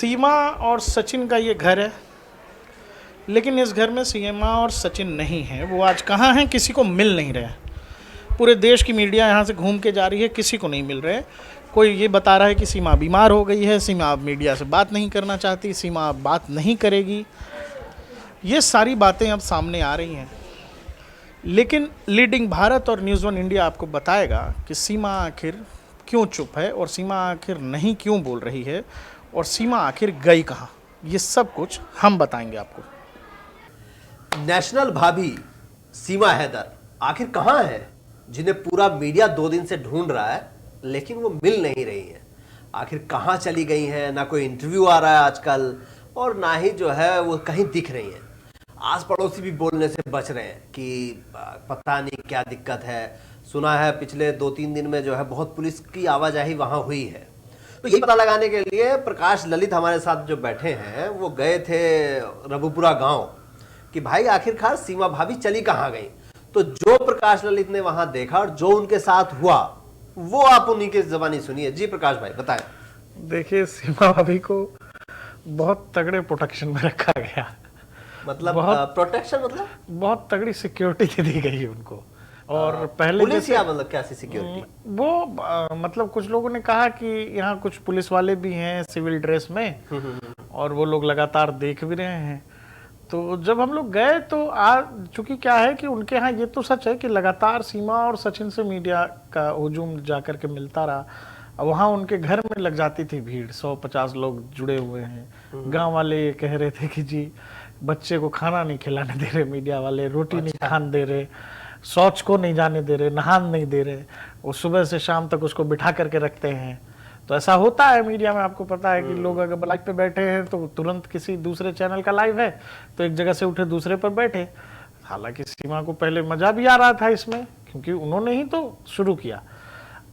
सीमा और सचिन का ये घर है, लेकिन इस घर में सीमा और सचिन नहीं है। वो आज कहाँ हैं किसी को मिल नहीं रहे। पूरे देश की मीडिया यहाँ से घूम के जा रही है, किसी को नहीं मिल रहे। कोई ये बता रहा है कि सीमा बीमार हो गई है, सीमा अब मीडिया से बात नहीं करना चाहती, सीमा अब बात नहीं करेगी। ये सारी बातें अब सामने आ रही हैं, लेकिन लीडिंग भारत और न्यूज़ वन इंडिया आपको बताएगा कि सीमा आखिर क्यों चुप है और सीमा आखिर नहीं क्यों बोल रही है और सीमा आखिर गई कहाँ। ये सब कुछ हम बताएंगे आपको। नेशनल भाभी सीमा हैदर आखिर कहाँ है, जिन्हें पूरा मीडिया 2 दिन से ढूंढ रहा है, लेकिन वो मिल नहीं रही है। आखिर कहाँ चली गई हैं? ना कोई इंटरव्यू आ रहा है आजकल, और ना ही जो है वो कहीं दिख रही हैं। आस पड़ोसी भी बोलने से बच रहे हैं कि पता नहीं क्या दिक्कत है। सुना है पिछले 2-3 दिन में जो है बहुत पुलिस की आवाजाही वहां हुई है। तो यही पता लगाने के लिए प्रकाश ललित हमारे साथ जो बैठे हैं, वो गए थे रघुपुरा गांव कि भाई आखिरकार सीमा भाभी चली कहाँ गई। तो जो प्रकाश ललित ने वहां देखा और जो उनके साथ हुआ, वो आप उन्हीं के ज़बानी सुनिए। जी प्रकाश भाई बताएं। देखिए, सीमा भाभी को बहुत तगड़े प्रोटेक्शन में रखा गया। मतलब प्रोटेक्शन मतलब बहुत तगड़ी सिक्योरिटी दी गई उनको। और पहले पुलिस या मतलब कैसी सिक्योरिटी? वो मतलब कुछ लोगों ने कहा कि यहाँ कुछ पुलिस वाले भी हैं सिविल ड्रेस में, और वो लोग लगातार देख भी रहे हैं। तो जब हम लोग गए तो चूंकि क्या है कि उनके यहाँ ये तो सच है कि लगातार सीमा और सचिन से मीडिया का हुजूम जाकर के मिलता रहा। वहाँ उनके घर में लग जाती थी भीड़, 100-50 लोग जुड़े हुए हैं। गांव वाले ये कह रहे थे कि जी बच्चे को खाना नहीं खिलाने दे रहे मीडिया वाले, रोटी नहीं खाने दे रहे, शौच को नहीं जाने दे रहे, नहान नहीं दे रहे। वो सुबह से शाम तक उसको बिठा करके रखते हैं। तो ऐसा होता है मीडिया में, आपको पता है कि लोग अगर लाइव पे बैठे हैं तो तुरंत किसी दूसरे चैनल का लाइव है तो एक जगह से उठे दूसरे पर बैठे। हालांकि सीमा को पहले मजा भी आ रहा था इसमें, क्योंकि उन्होंने ही तो शुरू किया।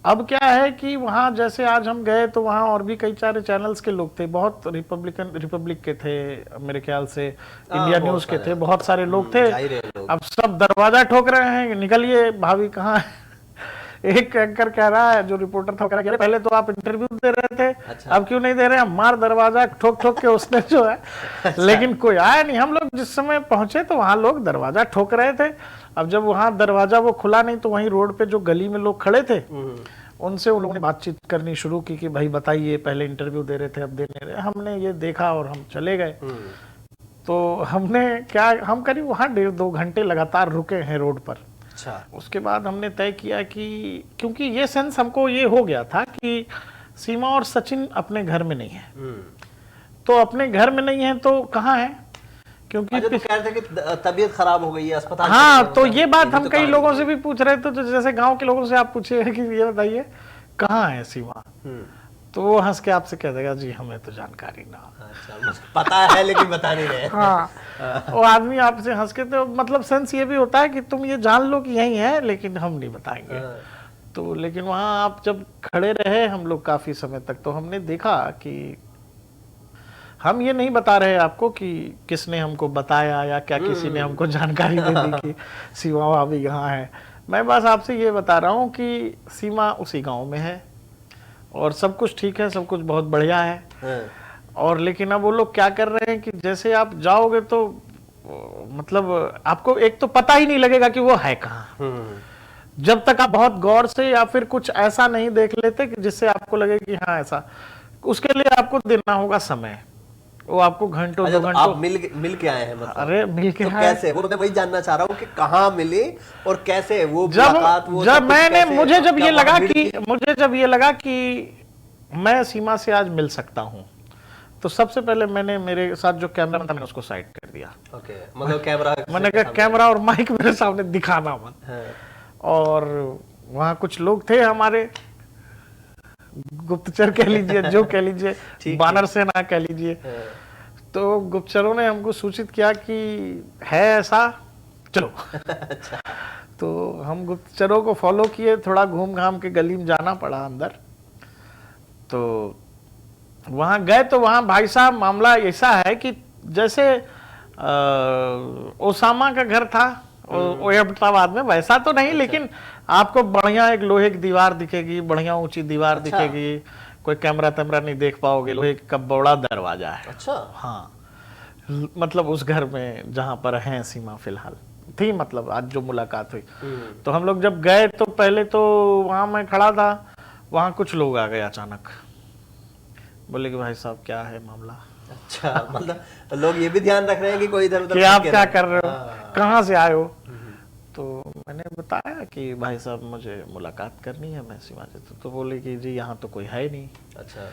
अब क्या है कि वहाँ जैसे आज हम गए तो वहाँ और भी कई सारे चैनल्स के लोग थे, बहुत रिपब्लिक के थे, मेरे ख्याल से इंडिया न्यूज के थे, बहुत सारे लोग थे। अब सब दरवाजा ठोक रहे हैं, निकलिए भाभी कहाँ है। एक एंकर कह रहा है, जो रिपोर्टर था, कह रहा है पहले तो आप इंटरव्यू दे रहे थे, अच्छा, अब क्यों नहीं दे रहे? मार दरवाजा ठोक ठोक के उसने जो है। अच्छा। लेकिन कोई आया नहीं। हम लोग जिस समय पहुंचे तो वहां लोग दरवाजा ठोक रहे थे। अब जब वहां दरवाजा वो खुला नहीं तो वहीं रोड पे जो गली में लोग खड़े थे, उनसे उन लोगों ने बातचीत करनी शुरू की कि भाई बताइए, पहले इंटरव्यू दे रहे थे, अब दे नहीं रहे। हमने ये देखा और हम चले गए। तो हमने क्या, हम करीब वहां 1.5-2 घंटे लगातार रुके हैं रोड पर। अच्छा। उसके बाद हमने तय किया कि क्योंकि ये सेंस हमको ये हो गया था कि सीमा और सचिन अपने घर में नहीं है। तो अपने घर में नहीं है तो कहाँ है? क्योंकि तो कह रहे थे कि तबीयत खराब हो गई है, अस्पताल। हाँ, तो ये बात हम कई लोगों से भी पूछ रहे थे। तो जैसे गांव के लोगों से आप पूछिए कि ये बताइए कहाँ है सीमा, तो वो हंस के आपसे कह देगा जी हमें तो जानकारी ना। अच्छा, पता है लेकिन बता नहीं रहे। हाँ, वो आदमी आपसे हंस के, तो मतलब सेंस ये भी होता है कि तुम ये जान लो कि यही है, लेकिन हम नहीं बताएंगे। तो लेकिन वहाँ आप जब खड़े रहे हम लोग काफी समय तक, तो हमने देखा कि हम ये नहीं बता रहे आपको कि किसने हमको बताया या क्या किसी ने हमको जानकारी दे दी कि सीमा भाभी यहाँ है। मैं बस आपसे ये बता रहा हूँ कि सीमा उसी गांव में है और सब कुछ ठीक है, सब कुछ बहुत बढ़िया है। और लेकिन अब वो लोग क्या कर रहे हैं कि जैसे आप जाओगे तो मतलब आपको एक तो पता ही नहीं लगेगा कि वो है कहाँ, जब तक आप बहुत गौर से या फिर कुछ ऐसा नहीं देख लेते कि जिससे आपको लगे कि हाँ ऐसा। उसके लिए आपको देना होगा समय। वो आपको घंटों 2 घंटों। आप मिल के आए हैं मतलब? अरे मिल के तो कैसे? वो मैं वही जानना चाह रहा हूँ कि कहाँ मिले और कैसे वो मुलाकात। जब मैंने मुझे जब ये लगा कि मैं सीमा से आज मिल सकता हूँ, तो सबसे पहले मैंने मेरे साथ जो कैमरा था मैंने उसको साइड कर दिया। ओके, मतलब कैमरा, मैंने कहा कैमरा और माइक मेरे सामने दिखाना मत। और वहाँ कुछ लोग थे हमारे गुप्तचर कह लीजिए, जो कह लीजिए, बानर सेना कह लीजिए। तो गुप्तचरों ने हमको सूचित किया कि है ऐसा, चलो। अच्छा। तो हम गुप्तचरों को फॉलो किए, थोड़ा घूम घाम के गली में जाना पड़ा अंदर। तो वहां गए तो वहां भाई साहब मामला ऐसा है कि जैसे ओसामा का घर था अहमदाबाद में, वैसा तो नहीं। अच्छा। लेकिन आपको बढ़िया एक लोहे की दीवार दिखेगी, बढ़िया ऊंची दीवार। अच्छा। दिखेगी, कोई कैमरा तैमरा नहीं देख पाओगे, लोहे का बड़ा दरवाजा है। अच्छा। हाँ, मतलब उस घर में जहाँ पर है सीमा फिलहाल थी, मतलब आज जो मुलाकात हुई। तो हम लोग जब गए तो पहले तो वहां मैं खड़ा था, वहां कुछ लोग आ गए अचानक, बोले कि भाई साहब क्या है मामला। अच्छा, मतलब लोग ये भी ध्यान रख रहे हैं कि कोई इधर उधर कि आप क्या कर रहे हो, हाँ। कहाँ से आए हो। तो मैंने बताया कि भाई साहब मुझे मुलाकात करनी है, मैं सीमा से। तो बोले कि जी यहाँ तो कोई है नहीं। अच्छा।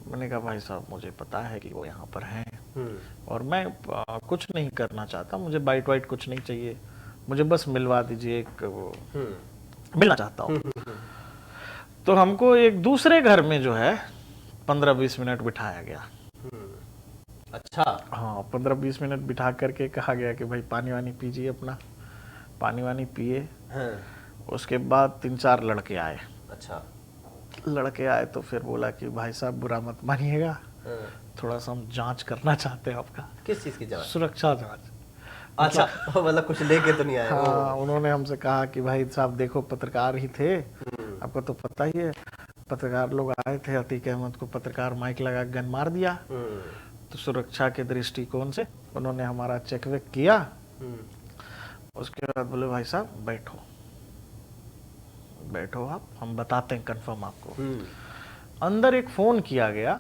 मैंने कहा भाई साहब मुझे पता है कि वो यहाँ पर हैं, हम्म। और मैं कुछ नहीं करना चाहता, मुझे बाइट वाइट कुछ नहीं चाहिए, मुझे बस मिलवा दीजिए, एक वो मिलना चाहता हूँ। तो हमको एक दूसरे घर में जो है 15-20 मिनट बिठाया गया। अच्छा। हाँ, 15-20 मिनट बिठा करके कहा गया कि भाई पानी वानी पीजिए, अपना पानी वानी पिए। हाँ। उसके बाद 3-4 लड़के आए। अच्छा। लड़के आए तो फिर बोला कि भाई साहब बुरा मत मानिएगा, हाँ। थोड़ा सा हम जांच करना चाहते हैं आपका। किस चीज की जांच? सुरक्षा जांच। अच्छा, मतलब कुछ लेके तो नहीं आए? हाँ, उन्होंने हमसे कहा कि भाई साहब देखो पत्रकार ही थे, आपको तो पता ही है, पत्रकार लोग आए थे, अतीक अहमद को पत्रकार माइक लगा गन मार दिया। तो सुरक्षा के दृष्टिकोण से उन्होंने हमारा चेक वेक किया। उसके बाद बोले भाई साहब बैठो बैठो, आप हम बताते हैं कंफर्म आपको। अंदर एक फोन किया गया।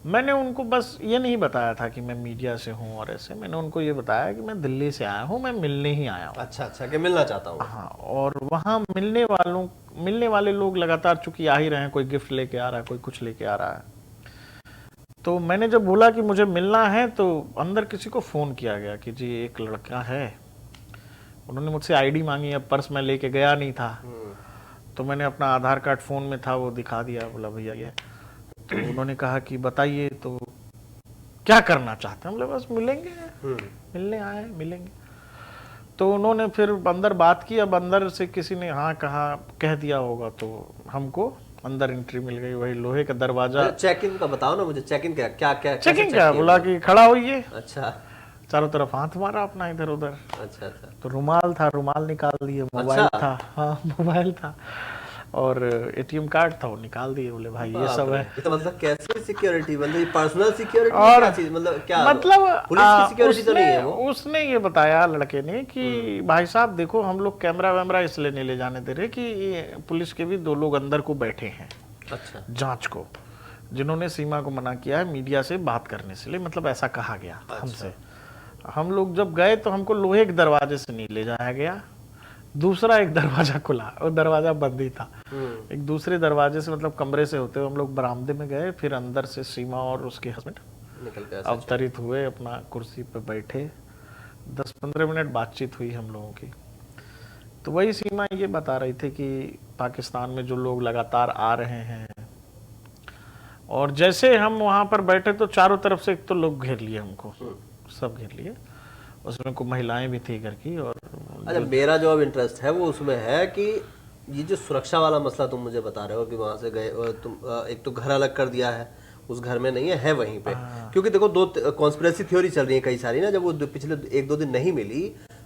मैंने उनको बस ये नहीं बताया था कि मैं मीडिया से हूँ और ऐसे, मैंने उनको ये बताया कि मैं दिल्ली से आया हूँ, मैं मिलने ही आया हूँ। अच्छा अच्छा, कि मिलना चाहता हूँ। हाँ, और वहाँ मिलने वाले लोग लगातार चूंकि आ ही रहे हैं, कोई गिफ्ट लेके आ रहा है, कोई कुछ लेके आ रहा है। तो मैंने जब बोला कि मुझे मिलना है तो अंदर किसी को फोन किया गया कि जी एक लड़का है। उन्होंने मुझसे आईडी मांगी, अब पर्स मैं लेके गया नहीं था, तो मैंने अपना आधार कार्ड फोन में था वो दिखा दिया, बोला भैया ये। तो उन्होंने कहा कि बताइए तो क्या करना चाहते हैं। हम लोग बस मिलेंगे, मिलने आए मिलेंगे। तो उन्होंने फिर अंदर बात की, अब अंदर से किसी ने हाँ कहा कह दिया होगा, तो हमको अंदर एंट्री मिल गई। वही लोहे का दरवाजा। चेक इन का बताओ ना मुझे, चेक इन क्या क्या क्या चेकिंग क्या, बोला कि खड़ा होइए। अच्छा। चारों तरफ हाथ मारा अपना इधर उधर। अच्छा अच्छा। तो रुमाल था, रुमाल निकाल दिए, मोबाइल अच्छा। था, हाँ मोबाइल था, और एटीएम कार्ड था वो निकाल दिए। बोले भाई ये सब है। तो मतलब कैसे सिक्योरिटी, मतलब ये पर्सनल सिक्योरिटी और क्या चीज, मतलब क्या, मतलब पुलिस की सिक्योरिटी तो नहीं है वो? उसने ये बताया लड़के ने कि भाई साहब देखो हम लोग कैमरा वैमरा इसलिए नहीं ले जाने दे रहे कि ये पुलिस के भी 2 लोग अंदर को बैठे हैं। अच्छा। जांच को, जिन्होंने सीमा को मना किया है मीडिया से बात करने से लिए, मतलब ऐसा कहा गया हमसे। हम लोग जब गए तो हमको लोहे के दरवाजे से नहीं ले जाया गया, दूसरा एक दरवाजा खुला और दरवाजा बंद ही था। एक दूसरे दरवाजे से, मतलब कमरे से होते हुए हम लोग बरामदे में गए, फिर अंदर से सीमा और उसके हस्बैंड निकल के अवतरित हुए, अपना कुर्सी पे बैठे। 10-15 मिनट बातचीत हुई हम लोगों की। तो वही सीमा ये बता रही थी कि पाकिस्तान में जो लोग लगातार आ रहे हैं, और जैसे हम वहां पर बैठे तो चारों तरफ से एक तो लोग घेर लिए हमको, सब घेर लिए, उसमें कुछ महिलाएं भी थी घर की। और अच्छा, मेरा जो अब इंटरेस्ट है वो उसमें है कि ये जो सुरक्षा वाला मसला तुम मुझे बता रहे हो कि वहां से गए और तुम एक तो घर अलग कर दिया है, उस घर में नहीं है वहीं पे। क्योंकि देखो 2 कॉन्स्पिरेसी थ्योरी चल रही है कई सारी ना। जब वो पिछले 1-2 दिन नहीं मिली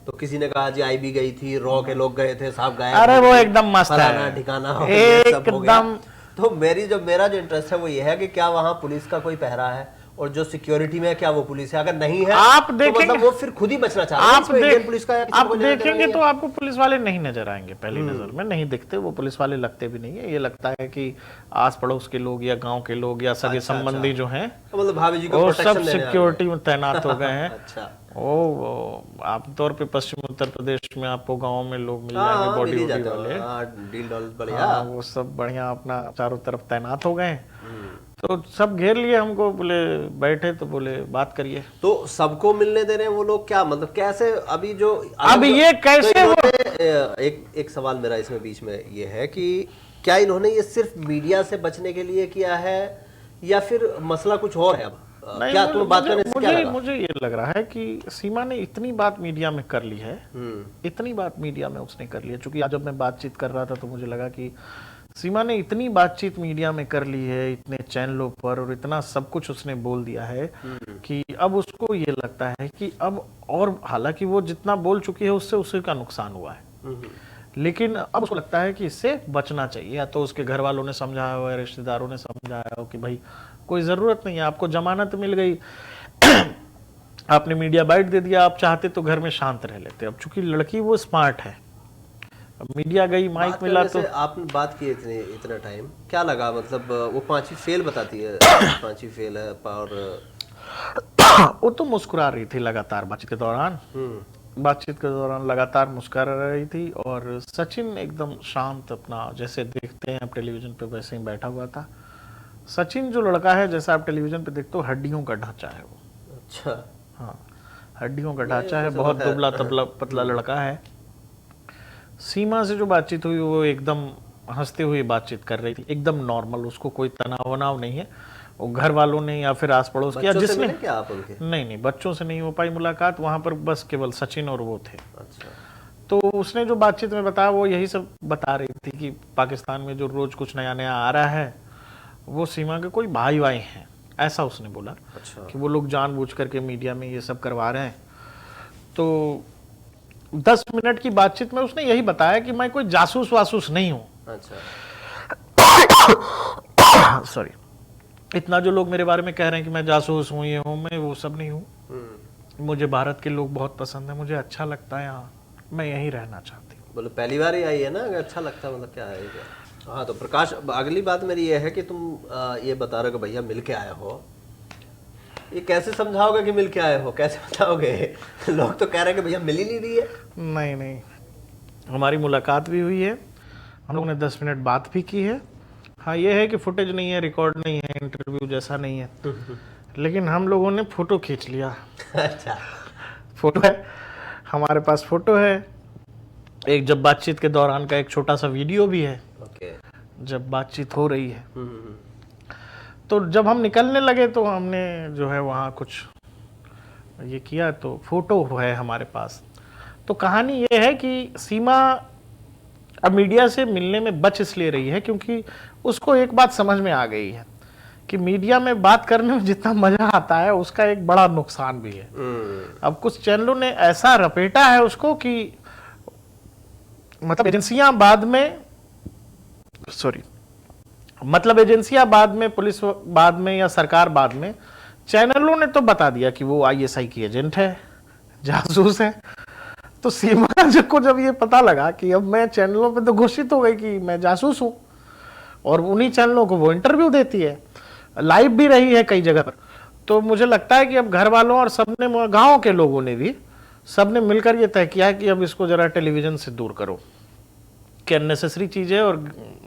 तो किसी ने कहा जी आई भी गई थी, रॉ के लोग गए थे, साहब गायब। अरे वो एकदम मस्त है, ठिकाना एकदम। तो मेरा जो इंटरेस्ट है वो ये है कि क्या वहाँ पुलिस का कोई पहरा है, और जो सिक्योरिटी में है क्या वो पुलिस है? अगर नहीं है आप तो देखेंगे, मतलब वो फिर खुद ही बचना चाह रहे हैं। इंडियन पुलिस का आप देखेंगे तो आपको पुलिस वाले नहीं नजर आएंगे, पहली नजर में नहीं दिखते। वो पुलिस वाले लगते भी नहीं है, ये लगता है कि आस पड़ोस के लोग या गांव के लोग या सगे संबंधी जो हैं, मतलब भाभी जी को वो प्रोटेक्शन सब देने सिक्योरिटी में तैनात हो गए हैं। अच्छा। वो आमतौर पे पश्चिम उत्तर प्रदेश में आपको गाँव में लोग मिल जाएंगे बॉडी वॉडी वाले, डील डॉल बढ़िया। वो सब बढ़िया अपना चारों तरफ तैनात हो गए। तो सब घेर लिए हमको, बोले बैठे तो बोले बात करिए। तो सबको मिलने दे रहे हैं वो लोग, क्या मतलब कैसे? अभी जो अब ये कैसे तो एक सवाल मेरा इसमें बीच में ये है कि क्या इन्होंने ये सिर्फ मीडिया से बचने के लिए किया है या फिर मसला कुछ और है? अब क्या तुम बात करने से क्या लगा? मुझे ये लग रहा है कि सीमा ने इतनी बात मीडिया में कर ली है, इतनी बात मीडिया में उसने कर ली है। चूंकि आज जब मैं बातचीत कर रहा था तो मुझे लगा कि सीमा ने इतनी बातचीत मीडिया में कर ली है, इतने चैनलों पर, और इतना सब कुछ उसने बोल दिया है कि अब उसको ये लगता है कि अब, और हालांकि वो जितना बोल चुकी है उससे उसी का नुकसान हुआ है, लेकिन अब उसको लगता है कि इससे बचना चाहिए, या तो उसके घर वालों ने समझाया हो या रिश्तेदारों ने समझाया हो कि भाई कोई ज़रूरत नहीं है, आपको जमानत मिल गई, आपने मीडिया बाइट दे दिया, आप चाहते तो घर में शांत रह लेते। अब चूंकि लड़की वो स्मार्ट है, अब मीडिया गई, माइक मिला तो आपने बात की इतना टाइम, क्या लगा? मतलब वो पांचवी फेल बताती है, पांचवी फेल है, और वो तो मुस्कुरा रही थी लगातार बातचीत के दौरान, लगातार मुस्कुरा रही थी। और सचिन एकदम शांत, अपना जैसे देखते हैं आप टेलीविजन पे वैसे ही बैठा हुआ था। सचिन जो लड़का है, जैसा आप टेलीविजन पे देखते हो, हड्डियों का ढांचा है वो। अच्छा। हाँ, हड्डियों का ढांचा है, बहुत दुबला तबला पतला लड़का है। सीमा से जो बातचीत हुई वो एकदम हंसते हुए बातचीत कर रही थी, एकदम नॉर्मल, उसको कोई तनाव वनाव नहीं है। वो घर वालों ने या फिर आस पड़ोस किया जिसने, क्या आप उनके? नहीं, बच्चों से नहीं हो पाई मुलाकात वहां पर, बस केवल सचिन और वो थे। अच्छा। तो उसने जो बातचीत में बताया वो यही सब बता रही थी कि पाकिस्तान में जो रोज कुछ नया नया आ रहा है वो सीमा के कोई भाई भाई हैं, ऐसा उसने बोला। अच्छा। कि वो लोग जानबूझ करके मीडिया में ये सब करवा रहे हैं। तो 10 मिनट की बातचीत में उसने यही बताया कि मैं कोई जासूस वासूस नहीं हूं। अच्छा। सॉरी, इतना जो लोग मेरे बारे में कह रहे हैं कि मैं जासूस हूँ, ये हूँ, मैं वो सब नहीं हूँ। मुझे भारत के लोग बहुत पसंद है, मुझे अच्छा लगता है यहाँ, मैं यहीं रहना चाहती हूँ। बोलो पहली बार ही आई है ना, अच्छा लगता है, मतलब क्या है क्या? हाँ, तो प्रकाश, अगली बात मेरी ये है कि तुम ये बता रहे हो कि भैया मिल के आए हो, ये कैसे समझाओगे कि मिल के आए हो, कैसे बताओगे? लोग तो कह रहे हैं कि भैया मिल ही नहीं रही है। नहीं नहीं, हमारी मुलाकात भी हुई है, हम लोगों ने 10 मिनट बात भी की है। हाँ, ये है कि फुटेज नहीं है, रिकॉर्ड नहीं है, इंटरव्यू जैसा नहीं है, लेकिन हम लोगों ने फोटो खींच लिया। अच्छा। फोटो है हमारे पास, फोटो है एक, जब बातचीत के दौरान का एक छोटा सा वीडियो भी है। ओके। जब बातचीत हो रही है तो जब हम निकलने लगे तो हमने जो है वहाँ कुछ ये किया, तो फोटो है हमारे पास। तो कहानी ये है कि सीमा अब मीडिया से मिलने में बच इसलिए रही है क्योंकि उसको एक बात समझ में आ गई है कि मीडिया में बात करने में जितना मजा आता है उसका एक बड़ा नुकसान भी है। अब कुछ चैनलों ने ऐसा रपेटा है उसको कि मतलब एजेंसियां बाद में, पुलिस बाद में या सरकार बाद में, चैनलों ने तो बता दिया कि वो आईएसआई की एजेंट है, जासूस है। तो सीमा को जब ये पता लगा कि अब मैं चैनलों पे तो घोषित हो गई कि मैं जासूस हूं, और उन्हीं चैनलों को वो इंटरव्यू देती है, लाइव भी रही है कई जगह पर, तो मुझे लगता है कि अब घर वालों और सबने, गांव के लोगों ने भी, सबने मिलकर ये तय किया कि अब इसको जरा टेलीविजन से दूर करो, कि अननेसेसरी चीज है। और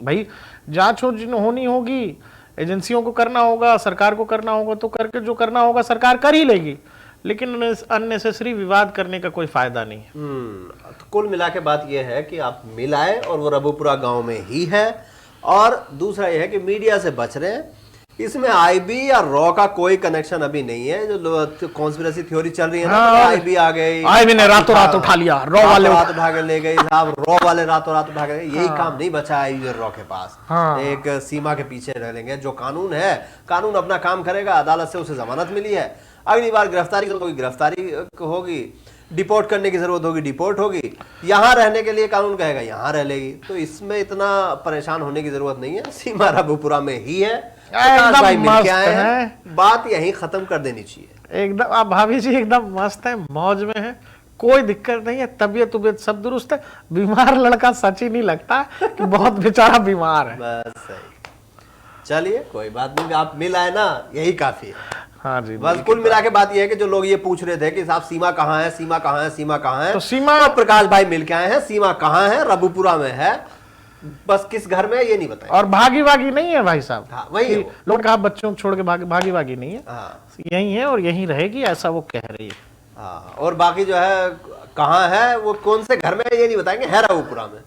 भाई जांच होनी होगी, एजेंसियों को करना होगा, सरकार को करना होगा, तो करके जो करना होगा सरकार कर ही लेगी, लेकिन अननेसेसरी विवाद करने का कोई फायदा नहीं है। तो कुल मिला के बात यह है कि आप मिल आए और वो रबूपुरा गांव में ही है, और दूसरा यह है कि मीडिया से बच रहे हैं। इसमें आईबी या रॉ का कोई कनेक्शन अभी नहीं है, जो कॉन्स्पिरेसी थ्योरी चल रही है ना, आईबी आ गई, आईबी ने रातों रात उठा लिया, रॉ वाले रात उठा के ले गई साहब, रॉ वाले रातों रात उठा के, यही काम नहीं बचा है रॉ के पास। एक सीमा के पीछे रह लेंगे, जो कानून है, कानून अपना काम करेगा, अदालत से उसे जमानत मिली है, अगली बार गिरफ्तारी होगी, गिरफ्तारी होगी, डिपोर्ट करने की जरूरत होगी, डिपोर्ट होगी, यहाँ रहने के लिए कानून कहेगा यहाँ रह लेगी। तो इसमें इतना परेशान होने की जरूरत नहीं है, सीमा रबूपुरा में ही है, भाई मिल के आए हैं, बात यहीं खत्म कर देनी चाहिए। एकदम, आप भाभी जी एकदम मस्त है, मौज में है, कोई दिक्कत नहीं है, तबीयत सब दुरुस्त है। बीमार लड़का सच ही नहीं लगता कि बहुत बेचारा बीमार है। बस सही, चलिए कोई बात नहीं, आप मिल आए ना, यही काफी है। हाँ जी, बस कुल मिला के बात यह है कि जो लोग ये पूछ रहे थे कि साहब सीमा कहाँ है, सीमा कहाँ है, सीमा कहाँ है, तो सीमा, तो प्रकाश भाई मिल के आए हैं, सीमा कहाँ है, रबूपुरा में है, बस किस घर में है ये नहीं बताया। और भागी वागी नहीं है भाई साहब। हाँ, वही है, लोग कहा बच्चों को छोड़ के भागी वागी नहीं है। हाँ, यही है और यही रहेगी, ऐसा वो कह रही है। हाँ, और बाकी जो है कहाँ है, वो कौन से घर में है ये नहीं बताएंगे, है रबूपुरा में।